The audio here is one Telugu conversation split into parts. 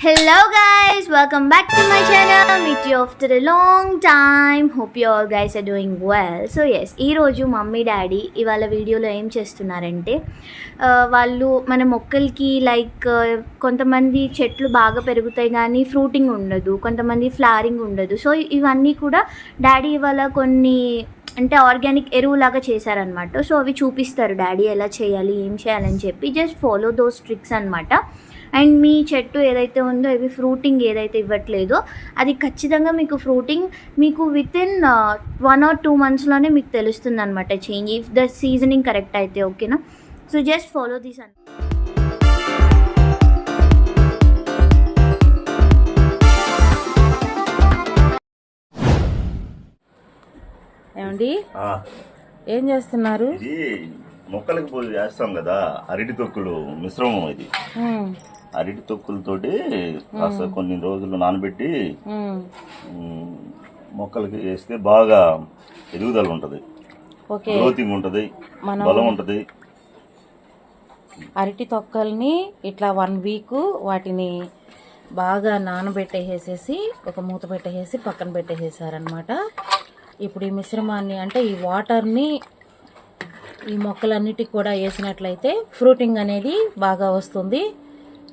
Hello guys, welcome back to my channel. Meet you after a long time. Hope you all guys are doing well. So yes, ఈ రోజు మమ్మీ డాడీ ఇవాళ వీడియోలో ఏం చేస్తున్నారంటే వాళ్ళు మన మొక్కలకి లైక్ కొంతమంది చెట్లు బాగా పెరుగుతాయి కానీ ఫ్రూటింగ్ ఉండదు, కొంతమంది ఫ్లవరింగ్ ఉండదు. సో ఇవన్నీ కూడా డాడీ ఇవాళ కొన్ని అంటే ఆర్గానిక్ ఎరువులాగా చేశారనమాట. సో అవి చూపిస్తారు డాడీ ఎలా చేయాలి, ఏం చేయాలని చెప్పి. జస్ట్ ఫాలో దోస్ ట్రిక్స్ అనమాట. అండ్ మీ చెట్టు ఏదైతే ఉందో ఇవి ఫ్రూటింగ్ ఏదైతే ఇవ్వట్లేదో అది ఖచ్చితంగా మీకు ఫ్రూటింగ్ మీకు వితిన్ 1 or 2 monthsలోనే మీకు తెలుస్తుంది అనమాట change, if the seasoning correct అయితే. ఓకేనా? సో జస్ట్ ఫాలో దిస్ అన్. ఏమండి ఏం చేస్తున్నారు? ఇది మొక్కలకి పూజ చేస్తాం కదా, అరటి తొక్కులు మిశ్రమం. ఇది అరటి తొక్కులతోటి కాస్త కొన్ని రోజులు నానబెట్టి మొక్కలకి వేస్తే బాగా ఎదుగుదల ఉంటది, గ్రోతింగ్ ఉంటది, బలం ఉంటది. అరటి తొక్కల్ని ఇట్లా 1 week వాటిని బాగా నానబెట్టేసేసి ఒక మూత పెట్టేసి పక్కన పెట్టేసేసారనమాట. ఇప్పుడు ఈ మిశ్రమాన్ని అంటే ఈ వాటర్ని ఈ మొక్కలన్నిటికి కూడా వేసినట్లయితే ఫ్రూటింగ్ అనేది బాగా వస్తుంది.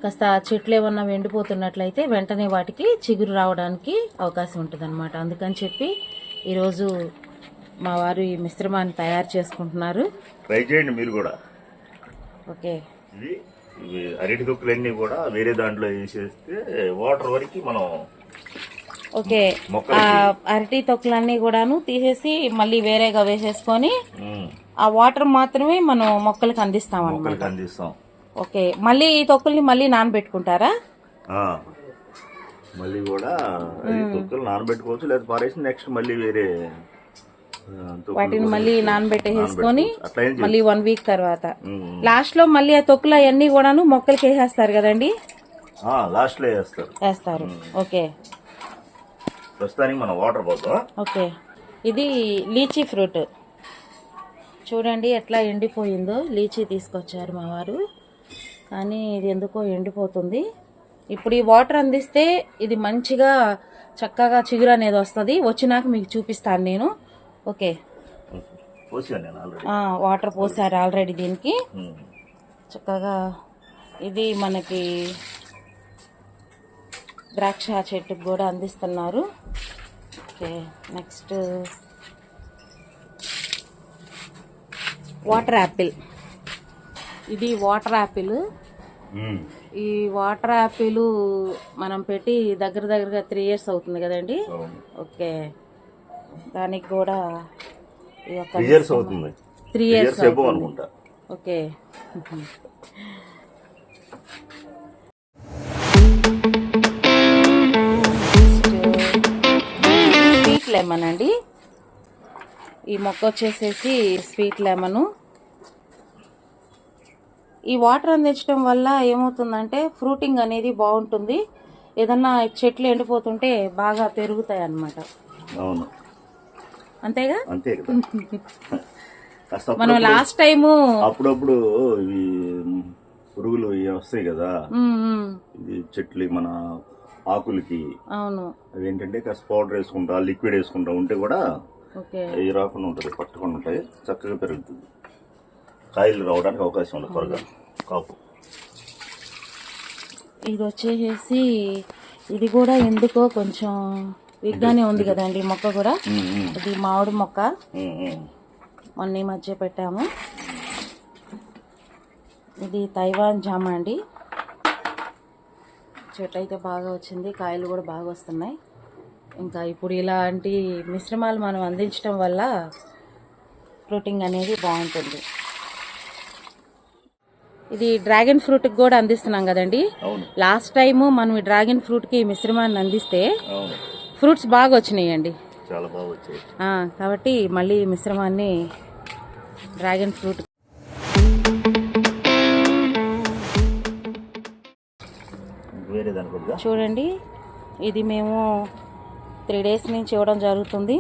కాస్త చెట్లు ఏమన్నా ఎండిపోతున్నట్లయితే వెంటనే వాటికి చిగురు రావడానికి అవకాశం ఉంటుంది అనమాట. అందుకని చెప్పి ఈరోజు మా వారు ఈ మిశ్రమాన్ని తయారు చేసుకుంటున్నారు. ట్రై చేయండి మీరు కూడా. ఓకే, ఇవి అరటి తొక్కులన్నీ కూడా వేరే దాంట్లో వేసేస్తే వాటర్ వరకు మనం ఓకే అరటి తొక్కులన్నీ కూడాను తీసేసి మళ్ళీ వేరేగా వేసేసుకొని ఆ వాటర్ మాత్రమే మనం మొక్కలకు అందిస్తాం అన్నమాట. ఓకే, మళ్ళీ ఈ తొక్కుల్ని మళ్ళీ నానబెట్టుకుంటారా? మళ్ళీ కూడా తొక్కులు నానబెట్టుకోవచ్చు, లేదా పారేసి నెక్స్ట్ మళ్ళీ వేరే వాటిని మళ్ళీ నానబెట్టేసుకొని మళ్ళీ 1 week తర్వాత లాస్ట్ లో మళ్ళీ ఆ తొక్కులు అవన్నీ కూడాను మొక్కలకి వేసేస్తారు కదండి? లాస్ట్ లో వేస్తారు. ఓకే, ప్రస్తుతానికి మనం వాటర్ పోతాం. ఓకే, ఇది లీచీ ఫ్రూట్ చూడండి ఎట్లా ఎండిపోయిందో. లీచీ తీసుకొచ్చారు మా వారు, కానీ ఇది ఎందుకో ఎండిపోతుంది. ఇప్పుడు ఈ వాటర్ అందిస్తే ఇది మంచిగా చక్కగా చిగురు అనేది వస్తుంది. వచ్చినాక మీకు చూపిస్తాను నేను. ఓకే, వాటర్ పోసారు ఆల్రెడీ దీనికి చక్కగా. ఇది మనకి ద్రాక్ష చెట్టుకు కూడా అందిస్తున్నారు. Okay, next water Apple. ఇది వాటర్ యాపిల్. ఈ వాటర్ యాపిల్ మనం పెట్టి దగ్గరగా 3 years అవుతుంది కదండి? ఓకే, దానికి కూడా 3 years అవుతుంది. 3 years అనుకుంటా. ఓకే, స్వీట్ లెమన్ అండి. ఈ మొక్క వచ్చేసేసి స్వీట్ లెమను. ఈ వాటర్ అందించడం వల్ల ఏమవుతుందంటే ఫ్రూటింగ్ అనేది బాగుంటుంది. ఏదన్నా చెట్లు ఎండిపోతుంటే బాగా పెరుగుతాయి అన్నమాట. అంతేగా? అంతే. మనం లాస్ట్ టైము అప్పుడప్పుడు ఇవి పురుగులు వస్తాయి కదా, ఇది చెట్లు మన ఆకులకి. అవును, అదేంటంటే కాస్త పౌడర్ వేసుకుంటా, లిక్విడ్ వేసుకుంటా ఉంటే కూడా అవి రాకుండా ఉంటుంది, పట్టుకుండా ఉంటాయి, చక్కగా పెరుగుతుంది. కాయలు రావడానికి అవకాశం ఉంది త్వరగా కాపు. ఇది వచ్చేసి ఇది కూడా ఎందుకో కొంచెం విగ్గానే ఉంది కదండి మొక్క కూడా. ఇది మామిడి మొక్క, మొన్న ఈ మధ్య పెట్టాము. ఇది తైవాన్ జామ అండి. చెట్టు అయితే బాగా వచ్చింది, కాయలు కూడా బాగా వస్తున్నాయి. ఇంకా ఇప్పుడు ఇలాంటి మిశ్రమాలు మనం అందించడం వల్ల ఫ్రూటింగ్ అనేది బాగుంటుంది. ఇది డ్రాగన్ ఫ్రూట్ కూడా అందిస్తున్నాం కదండి. లాస్ట్ టైము మనం ఈ డ్రాగన్ ఫ్రూట్ కి మిశ్రమాన్ని అందిస్తే ఫ్రూట్స్ బాగా వచ్చినాయండి, చాలా బాగా వచ్చాయి. కాబట్టి మళ్ళీ మిశ్రమాన్ని డ్రాగన్ ఫ్రూట్ చూడండి. ఇది మేము 3 days నుంచి ఇవ్వడం జరుగుతుంది.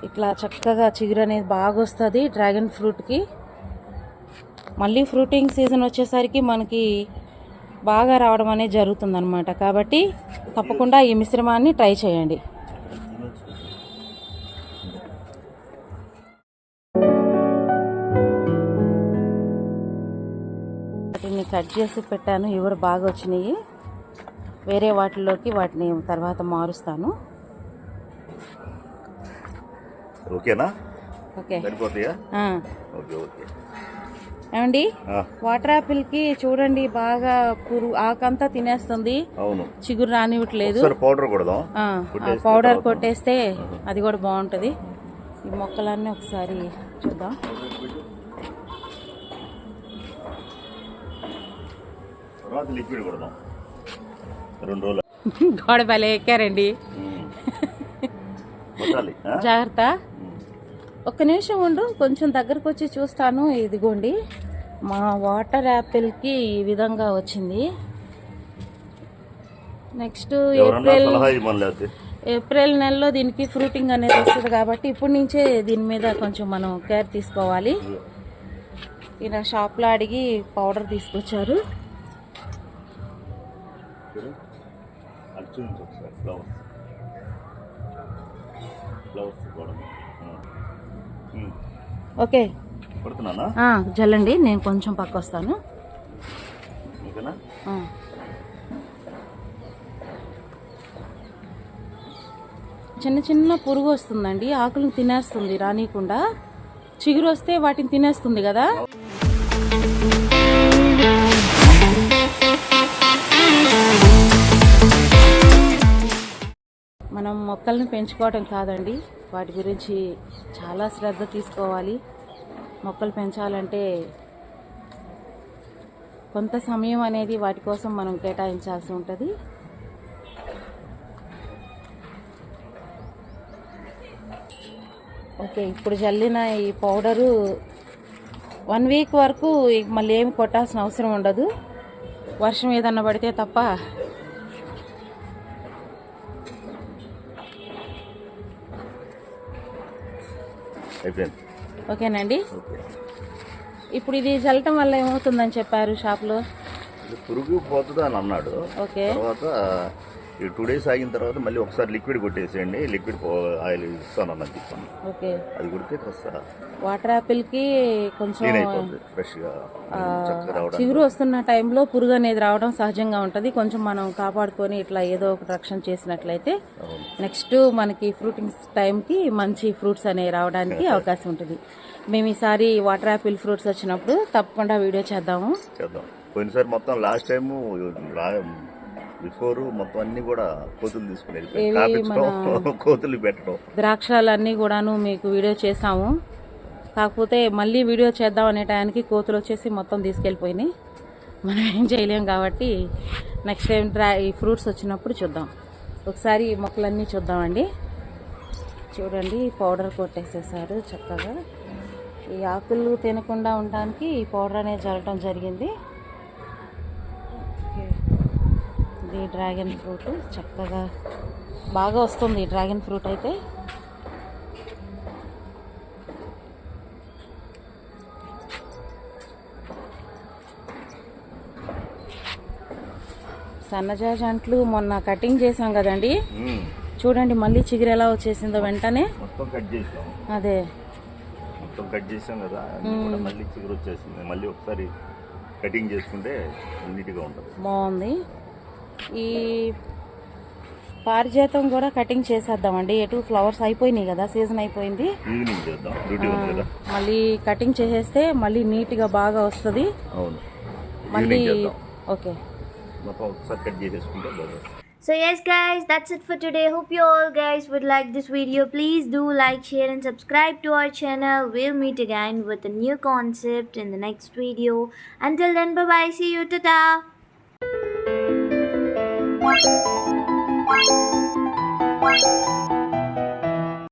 ఇట్లా చక్కగా చిగురు అనేది బాగా వస్తుంది డ్రాగన్ ఫ్రూట్కి. మళ్ళీ ఫ్రూటింగ్ సీజన్ వచ్చేసరికి మనకి బాగా రావడం అనేది జరుగుతుందన్నమాట. కాబట్టి తప్పకుండా ఈ మిశ్రమాన్ని ట్రై చేయండి. వాటిని కట్ చేసి పెట్టాను, ఇవి కూడా బాగా వచ్చినాయి. వేరే వాటిని తర్వాత మారుస్తాను. ఓకేనా? ఓకే. సరిపోతాయా? ఓకే. ఏమండి, వాటర్ యాపిల్కి చూడండి బాగా ఆకంతా తినేస్తుంది. అవును, చిగురు రానివ్వట్లేదు. పౌడర్ కొడదాం. పౌడర్ కొట్టేస్తే అది కూడా బాగుంటుంది. ఈ మొక్కలన్నీ ఒకసారి చూద్దాం. లిక్విడ్ కొడదాం 2 రోజులు. గోడ బలే ఎక్కారండి. జాగ్రత్త. ఒక్క నిమిషం ఉండు, కొంచెం దగ్గరకు వచ్చి చూస్తాను. ఇదిగోండి మా వాటర్ యాపిల్కి ఈ విధంగా వచ్చింది. నెక్స్ట్ ఏప్రిల్ నెలలో దీనికి ఫ్రూటింగ్ అనేది వస్తుంది కాబట్టి ఇప్పటి నుంచే దీని మీద కొంచెం మనం కేర్ తీసుకోవాలి. ఈయన షాప్లో అడిగి పౌడర్ తీసుకొచ్చారు. ఓకే, జల్లండి. నేను కొంచెం పక్క వస్తాను. చిన్న చిన్న పురుగు వస్తుందండి, ఆకులను తినేస్తుంది రానీయకుండా. చిగురు వస్తే వాటిని తినేస్తుంది కదా. మనం మొక్కల్ని పెంచుకోవడం కాదండి, వాటి గురించి చాలా శ్రద్ధ తీసుకోవాలి. మొక్కలు పెంచాలంటే కొంత సమయం అనేది వాటి కోసం మనం కేటాయించాల్సి ఉంటుంది. ఓకే, ఇప్పుడు జల్లిన ఈ పౌడరు 1 వీక్ వరకు మళ్ళీ ఏమి కొట్టాల్సిన అవసరం ఉండదు, వర్షం ఏదన్నా పడితే తప్ప. ఓకేనండి. ఇప్పుడు ఇది చల్లటం వల్ల ఏమవుతుందని చెప్పారు షాప్లో? పురుగు పోతుంది అని అన్నాడు. ఓకే. తర్వాత 2 days ఆగిన తర్వాత మళ్ళీ ఒకసారి లిక్విడ్ కొట్టేసేయండి, లిక్విడ్ ఆయిల్ ఇస్తాను అన్నది చెప్పాను. ఓకే. అది కొడితే కాస్త వాటర్ యాపిల్కి కొంచెం ఫ్రెష్గా చిగురు వస్తున్న టైంలో పురుగు అనేది రావడం సహజంగా ఉంటుంది. కొంచెం మనం కాపాడుకొని ఇట్లా ఏదో ఒక రక్షణ చేసినట్లయితే నెక్స్ట్ మనకి ఫ్రూటింగ్ టైంకి మంచి ఫ్రూట్స్ అనేవి రావడానికి అవకాశం ఉంటుంది. మేము ఈసారి వాటర్ యాపిల్ ఫ్రూట్స్ వచ్చినప్పుడు తప్పకుండా వీడియో చేద్దాం. పోయినసారి మొత్తం లాస్ట్ టైము బిఫోర్ మొత్తం అన్ని కూడా కోతులు తీసుకునేది, కోతులు పెట్టడం. ద్రాక్షలన్నీ కూడాను మీకు వీడియో చేసాము, కాకపోతే మళ్ళీ వీడియో చేద్దాం అనే టైంకి కోతులు వచ్చేసి మొత్తం తీసుకెళ్ళిపోయినాయి. మనం ఏం చేయలేం కాబట్టి నెక్స్ట్ టైం ఈ ఫ్రూట్స్ వచ్చినప్పుడు చూద్దాం. ఒకసారి ఈ మొక్కలన్నీ చూద్దామండి. చూడండి, పౌడర్ కొట్టేసేసారు చక్కగా. ఈ ఆకులు తినకుండా ఉండడానికి ఈ పౌడర్ అనేది జరగడం జరిగింది. ఇది డ్రాగన్ ఫ్రూట్ చక్కగా బాగా వస్తుంది. డ్రాగన్ ఫ్రూట్ అయితే సన్నజాజి అంట్లు మొన్న కటింగ్ చేసాం కదండి, చూడండి మళ్ళీ చిగురు ఎలా వచ్చేసిందో వెంటనే. అదే మొత్తం కట్ చేసాం కదా, మళ్ళీ చిగురు వచ్చేసింది. మళ్ళీ ఒకసారి కటింగ్ చేసుకుంటే నీట్గా ఉంటుంది, బాగుంది. ఈ పారిజాతం కూడా కటింగ్ చేసేద్దామండి. ఎటు ఫ్లవర్స్ అయిపోయినాయి కదా, సీజన్ అయిపోయింది. మళ్ళీ కటింగ్ చేసేస్తే మళ్ళీ నీట్గా బాగా వస్తుంది. మళ్ళీ okay. So yes guys, that's it for today. Hope you all guys would like this video. Please do like, share and subscribe to our channel. We'll meet again with a new concept in the next video. Until then, bye bye, see you, tata.